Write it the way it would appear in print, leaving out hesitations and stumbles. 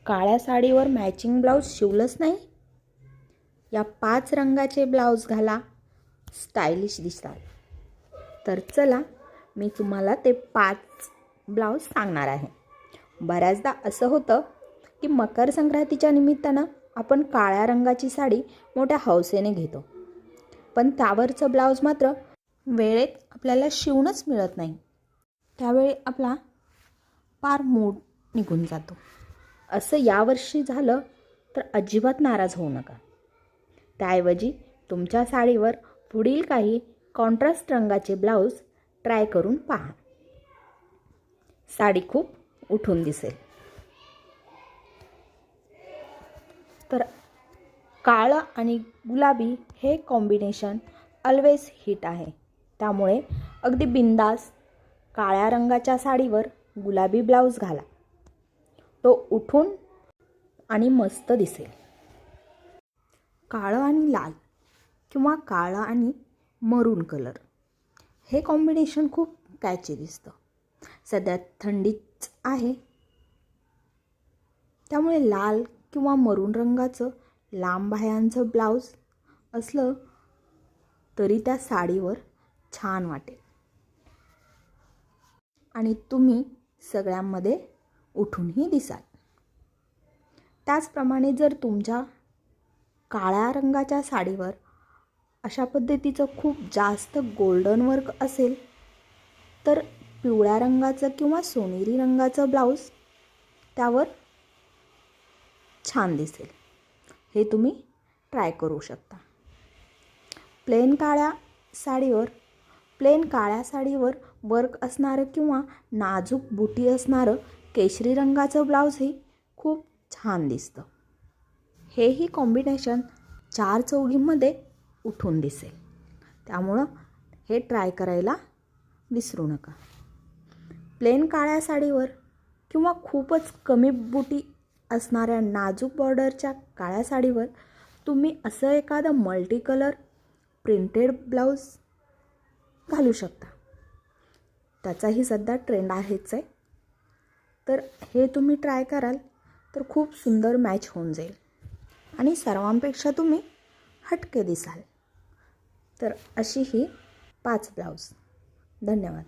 काळ्या साडीवर matching blouse शिवलंच नाही? या 5 रंगाचे ब्लाऊज घाला, स्टायलिश दिसाल. तर चला, मी तुम्हाला ते 5 ब्लाऊज सांगणार आहे. बऱ्याचदा असं होतं की मकर संक्रांतीच्या निमित्तानं आपण काळ्या रंगाची साडी मोठ्या हौसेने घेतो, पण त्यावरचं ब्लाऊज मात्र वेळेत आपल्याला शिवूनच मिळत नाही. त्यावेळी आपला पार मूड निघून जातो. असं यावर्षी झालं तर अजिबात नाराज होऊ नका. त्याऐवजी तुमच्या साडीवर पुढील काही कॉन्ट्रास्ट रंगाचे ब्लाऊज ट्राय करून पहा. साडी खूप उठून दिसेल. तर काळं आणि गुलाबी हे कॉम्बिनेशन ऑलवेज हिट आहे. त्यामुळे अगदी बिंदास काळ्या रंगाच्या साडीवर गुलाबी ब्लाऊज घाला. तो उठून आणि मस्त दिसेल. काळं आणि लाल किंवा काळं आणि मरून कलर हे कॉम्बिनेशन खूप कॅची दिसतं. सध्या थंडीच आहे, त्यामुळे लाल किंवा मरून रंगाचं लांब बाह्यांचं ब्लाऊज असलं तरी त्या साडीवर छान वाटेल आणि तुम्ही सगळ्यांमध्ये उठूनही दिसाल. त्याचप्रमाणे जर तुमच्या काळ्या रंगाच्या साडीवर अशा पद्धतीचं खूप जास्त गोल्डन वर्क असेल तर पिवळ्या रंगाचं किंवा सोनेरी रंगाचं ब्लाऊज त्यावर छान दिसेल. हे तुम्ही ट्राय करू शकता. प्लेन काळ्या साडीवर वर्क असणारं किंवा नाजूक बुटी असणारं केशरी रंगाचं ब्लाऊजही खूप छान दिसतं. हेही कॉम्बिनेशन 4 चौघींमध्ये उठून दिसेल. त्यामुळं हे ट्राय करायला विसरू नका. प्लेन काळ्या साडीवर किंवा खूपच कमी बुटी असणाऱ्या नाजूक बॉर्डरच्या काळ्या साडीवर तुम्ही असं एखादं मल्टी कलर प्रिंटेड ब्लाऊज घालू शकता. त्याचाही सध्या ट्रेंड आहेच आहे. तर हे तुम्ही ट्राय कराल तर खूप सुंदर मॅच होऊन जाईल आणि सर्वांपेक्षा तुम्ही हटके दिसाल. तर अशी ही 5 ब्लाऊज. धन्यवाद.